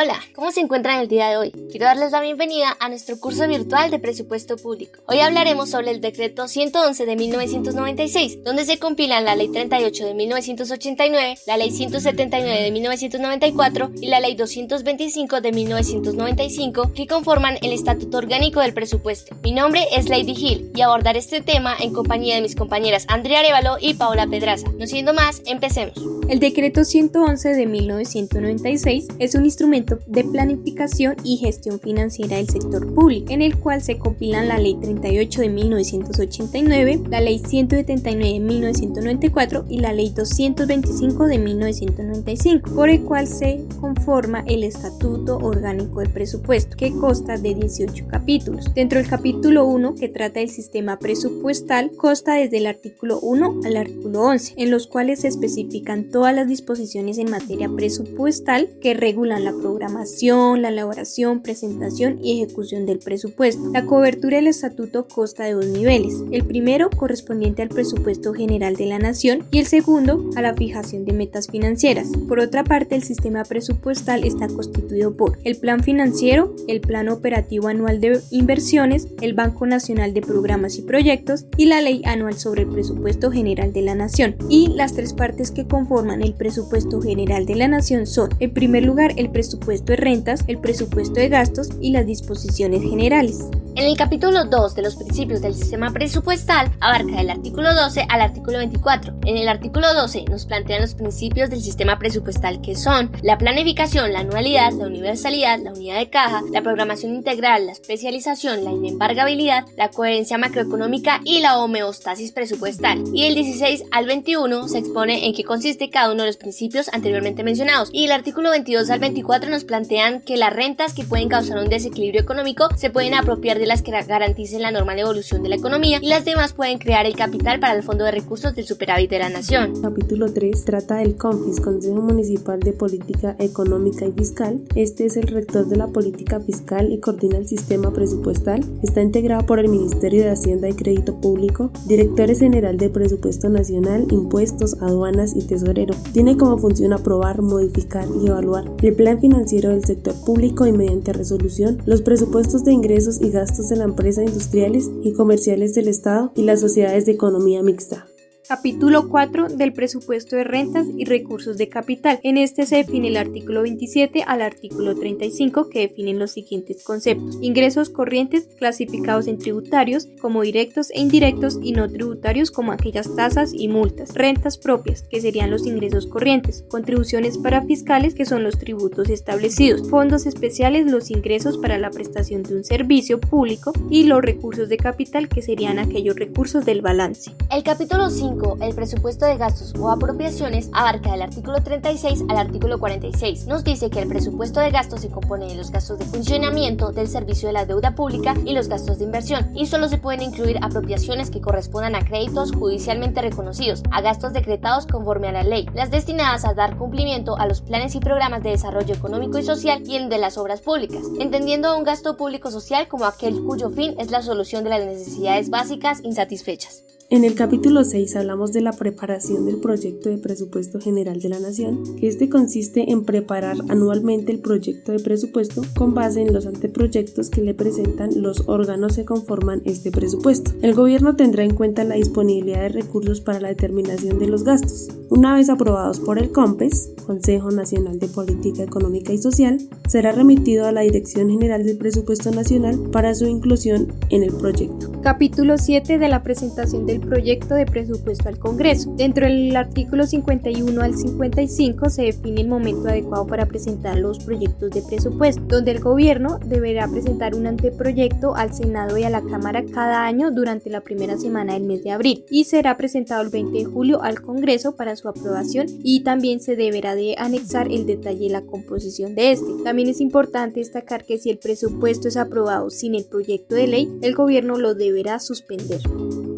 Hola, ¿cómo se encuentran el día de hoy? Quiero darles la bienvenida a nuestro curso virtual de presupuesto público. Hoy hablaremos sobre el decreto 111 de 1996, donde se compilan la ley 38 de 1989, la ley 179 de 1994 y la ley 225 de 1995, que conforman el Estatuto Orgánico del Presupuesto. Mi nombre es Lady Gil y abordaré este tema en compañía de mis compañeras Andrea Arévalo y Paola Pedraza. No siendo más, empecemos. El decreto 111 de 1996 es un instrumento de planificación y gestión financiera del sector público, en el cual se compilan la ley 38 de 1989, la ley 179 de 1994 y la ley 225 de 1995, por el cual se conforma el Estatuto Orgánico del Presupuesto, que consta de 18 capítulos. Dentro del capítulo 1, que trata del sistema presupuestal, consta desde el artículo 1 al artículo 11, en los cuales se especifican todas las disposiciones en materia presupuestal que regulan la programación, la elaboración, presentación y ejecución del presupuesto. La cobertura del estatuto consta de dos niveles, el primero correspondiente al presupuesto general de la nación y el segundo a la fijación de metas financieras. Por otra parte, el sistema presupuestal está constituido por el plan financiero, el plan operativo anual de inversiones, el Banco Nacional de Programas y Proyectos y la ley anual sobre el presupuesto general de la nación. Y las tres partes que conforman el presupuesto general de la nación son, en primer lugar, el presupuesto de rentas, el presupuesto de gastos y las disposiciones generales. En el capítulo 2 de los principios del sistema presupuestal abarca del artículo 12 al artículo 24. En el artículo 12 nos plantean los principios del sistema presupuestal, que son la planificación, la anualidad, la universalidad, la unidad de caja, la programación integral, la especialización, la inembargabilidad, la coherencia macroeconómica y la homeostasis presupuestal. Y el 16 al 21 se expone en qué consiste cada uno de los principios anteriormente mencionados. Y el artículo 22 al 24 nos plantean que las rentas que pueden causar un desequilibrio económico se pueden apropiar de las que garanticen la normal evolución de la economía y las demás pueden crear el capital para el Fondo de Recursos del Superávit de la Nación. Capítulo 3 trata del CONFIS, Consejo Municipal de Política Económica y Fiscal. Este es el rector de la política fiscal y coordina el sistema presupuestal. Está integrado por el Ministerio de Hacienda y Crédito Público, directores general de Presupuesto Nacional, Impuestos, Aduanas y Tesorero. Tiene como función aprobar, modificar y evaluar el plan financiero del sector público y, mediante resolución, los presupuestos de ingresos y gastos de la empresa industriales y comerciales del Estado y las sociedades de economía mixta. Capítulo 4 del presupuesto de rentas y recursos de capital. En este se define el artículo 27 al artículo 35, que definen los siguientes conceptos: ingresos corrientes clasificados en tributarios como directos e indirectos y no tributarios como aquellas tasas y multas; rentas propias, que serían los ingresos corrientes; contribuciones para fiscales, que son los tributos establecidos; fondos especiales, los ingresos para la prestación de un servicio público; y los recursos de capital, que serían aquellos recursos del balance. El capítulo 5, el presupuesto de gastos o apropiaciones, abarca del artículo 36 al artículo 46. Nos dice que el presupuesto de gastos se compone de los gastos de funcionamiento del servicio de la deuda pública y los gastos de inversión, y solo se pueden incluir apropiaciones que correspondan a créditos judicialmente reconocidos, a gastos decretados conforme a la ley, las destinadas a dar cumplimiento a los planes y programas de desarrollo económico y social y el de las obras públicas, entendiendo a un gasto público social como aquel cuyo fin es la solución de las necesidades básicas insatisfechas. En el capítulo 6 hablamos de la preparación del proyecto de presupuesto general de la nación, que este consiste en preparar anualmente el proyecto de presupuesto con base en los anteproyectos que le presentan los órganos que conforman este presupuesto. El gobierno tendrá en cuenta la disponibilidad de recursos para la determinación de los gastos. Una vez aprobados por el CONPES, Consejo Nacional de Política Económica y Social, será remitido a la Dirección General del Presupuesto Nacional para su inclusión en el proyecto. Capítulo 7 de la presentación del proyecto de presupuesto al Congreso. Dentro del artículo 51 al 55 se define el momento adecuado para presentar los proyectos de presupuesto, donde el gobierno deberá presentar un anteproyecto al Senado y a la Cámara cada año durante la primera semana del mes de abril, y será presentado el 20 de julio al Congreso para su aprobación, y también se deberá de anexar el detalle de la composición de este. También es importante destacar que si el presupuesto es aprobado sin el proyecto de ley, el gobierno lo deberá suspender.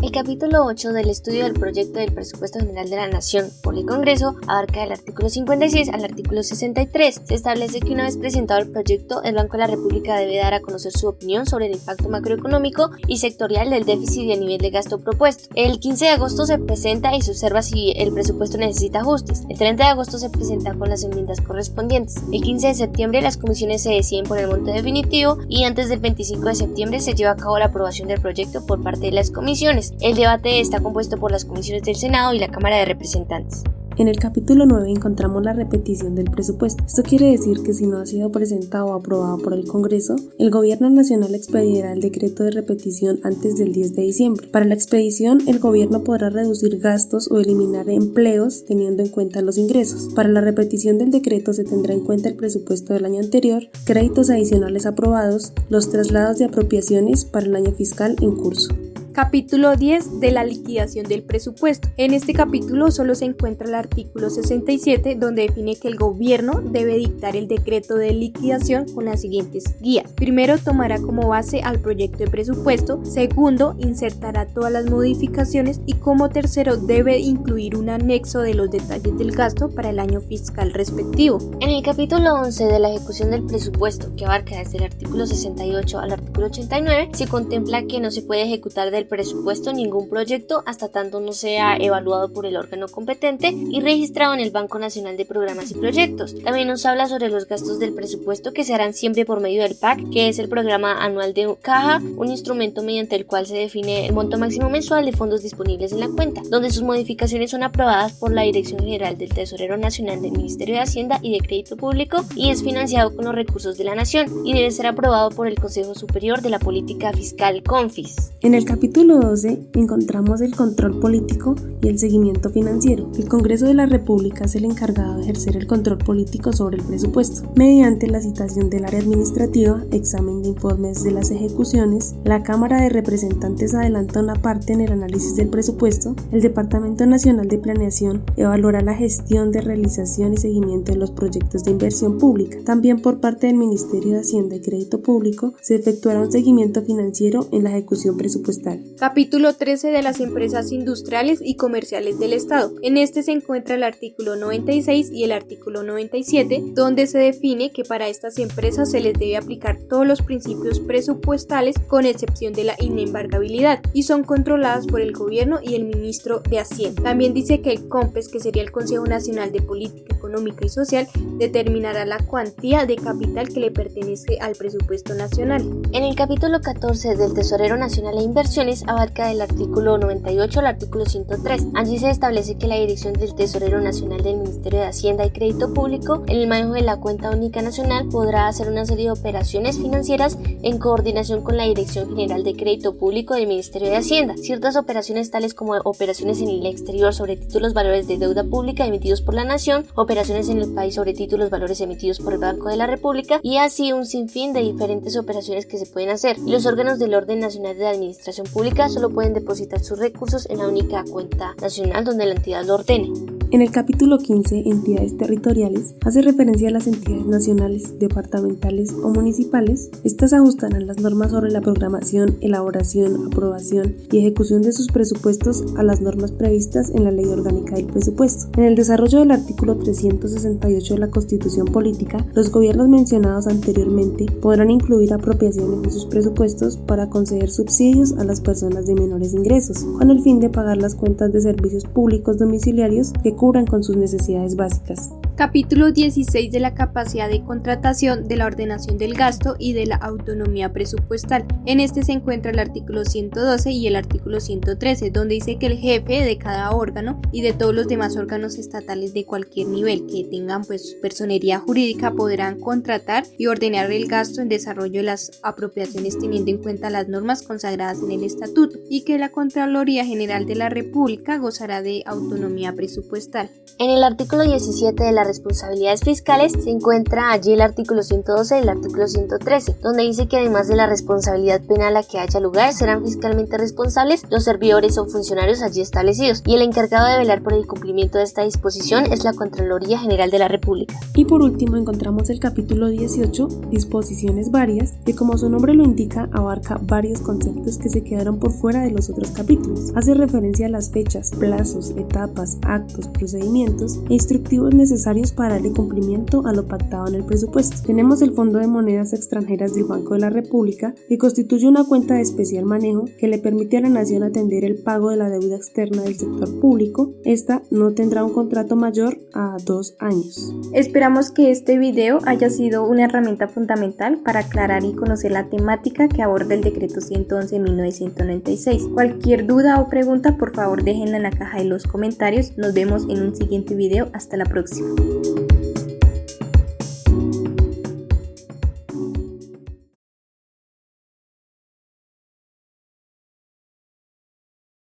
El capítulo capítulo 8 del estudio del proyecto del Presupuesto General de la Nación por el Congreso abarca del artículo 56 al artículo 63. Se establece que una vez presentado el proyecto, el Banco de la República debe dar a conocer su opinión sobre el impacto macroeconómico y sectorial del déficit y el nivel de gasto propuesto. El 15 de agosto se presenta y se observa si el presupuesto necesita ajustes. El 30 de agosto se presenta con las enmiendas correspondientes. El 15 de septiembre las comisiones se deciden por el monto definitivo y antes del 25 de septiembre se lleva a cabo la aprobación del proyecto por parte de las comisiones. El debate está compuesto por las comisiones del Senado y la Cámara de Representantes. En el capítulo 9 encontramos la repetición del presupuesto. Esto quiere decir que si no ha sido presentado o aprobado por el Congreso, el Gobierno Nacional expedirá el decreto de repetición antes del 10 de diciembre. Para la expedición, el Gobierno podrá reducir gastos o eliminar empleos teniendo en cuenta los ingresos. Para la repetición del decreto se tendrá en cuenta el presupuesto del año anterior, créditos adicionales aprobados, los traslados de apropiaciones para el año fiscal en curso. Capítulo 10 de la liquidación del presupuesto. En este capítulo solo se encuentra el artículo 67, donde define que el gobierno debe dictar el decreto de liquidación con las siguientes guías. Primero, tomará como base al proyecto de presupuesto. Segundo, insertará todas las modificaciones. Y como tercero, debe incluir un anexo de los detalles del gasto para el año fiscal respectivo. En el capítulo 11 de la ejecución del presupuesto, que abarca desde el artículo 68 al artículo 89, se contempla que no se puede ejecutar del presupuesto ningún proyecto hasta tanto no sea evaluado por el órgano competente y registrado en el Banco Nacional de Programas y Proyectos. También nos habla sobre los gastos del presupuesto que se harán siempre por medio del PAC, que es el Programa Anual de Caja, un instrumento mediante el cual se define el monto máximo mensual de fondos disponibles en la cuenta, donde sus modificaciones son aprobadas por la Dirección General del Tesorero Nacional del Ministerio de Hacienda y de Crédito Público y es financiado con los recursos de la Nación y debe ser aprobado por el Consejo Superior de la Política Fiscal CONFIS. En el capítulo 12 encontramos el control político y el seguimiento financiero. El Congreso de la República es el encargado de ejercer el control político sobre el presupuesto, mediante la citación del área administrativa, examen de informes de las ejecuciones, la Cámara de Representantes adelanta una parte en el análisis del presupuesto, el Departamento Nacional de Planeación evaluará la gestión de realización y seguimiento de los proyectos de inversión pública. También por parte del Ministerio de Hacienda y Crédito Público se efectuará un seguimiento financiero en la ejecución presupuestal. Capítulo 13 de las empresas industriales y comerciales del Estado. En este se encuentra el artículo 96 y el artículo 97, donde se define que para estas empresas se les debe aplicar todos los principios presupuestales con excepción de la inembargabilidad y son controladas por el gobierno y el ministro de Hacienda. También dice que el COMPES, que sería el Consejo Nacional de Política Económica y Social, determinará la cuantía de capital que le pertenece al presupuesto nacional. En el capítulo 14 del Tesorero Nacional e Inversiones abarca del artículo 98 al artículo 103. Allí se establece que la dirección del Tesorero Nacional del Ministerio de Hacienda y Crédito Público en el manejo de la cuenta única nacional podrá hacer una serie de operaciones financieras en coordinación con la Dirección General de Crédito Público del Ministerio de Hacienda. Ciertas operaciones tales como operaciones en el exterior sobre títulos valores de deuda pública emitidos por la Nación, operaciones en el país sobre títulos valores emitidos por el Banco de la República y así un sinfín de diferentes operaciones que se pueden hacer. Y los órganos del orden nacional de administración pública solo pueden depositar sus recursos en la única cuenta nacional donde la entidad lo ordene. En el capítulo 15, entidades territoriales, hace referencia a las entidades nacionales, departamentales o municipales. Estas ajustarán las normas sobre la programación, elaboración, aprobación y ejecución de sus presupuestos a las normas previstas en la Ley Orgánica del Presupuesto. En el desarrollo del artículo 368 de la Constitución Política, los gobiernos mencionados anteriormente podrán incluir apropiaciones en sus presupuestos para conceder subsidios a las personas de menores ingresos, con el fin de pagar las cuentas de servicios públicos domiciliarios que cubran con sus necesidades básicas. Capítulo 16 de la capacidad de contratación, de la ordenación del gasto y de la autonomía presupuestal. En este se encuentra el artículo 112 y el artículo 113, donde dice que el jefe de cada órgano y de todos los demás órganos estatales de cualquier nivel que tengan personería jurídica podrán contratar y ordenar el gasto en desarrollo de las apropiaciones teniendo en cuenta las normas consagradas en el estatuto y que la Contraloría General de la República gozará de autonomía presupuestal. En el artículo 17 de la las responsabilidades fiscales, se encuentra allí el artículo 112 y el artículo 113, donde dice que además de la responsabilidad penal a que haya lugar, serán fiscalmente responsables los servidores o funcionarios allí establecidos, y el encargado de velar por el cumplimiento de esta disposición es la Contraloría General de la República. Y por último encontramos el capítulo 18, disposiciones varias, que como su nombre lo indica abarca varios conceptos que se quedaron por fuera de los otros capítulos. Hace referencia a las fechas, plazos, etapas, actos, procedimientos e instructivos necesarios para darle cumplimiento a lo pactado en el presupuesto. Tenemos el Fondo de Monedas Extranjeras del Banco de la República, que constituye una cuenta de especial manejo que le permite a la nación atender el pago de la deuda externa del sector público. Esta no tendrá un contrato mayor a 2 años. Esperamos que este video haya sido una herramienta fundamental para aclarar y conocer la temática que aborda el Decreto 111 de 1996. Cualquier duda o pregunta, por favor déjenla en la caja de los comentarios. Nos vemos en un siguiente video. Hasta la próxima.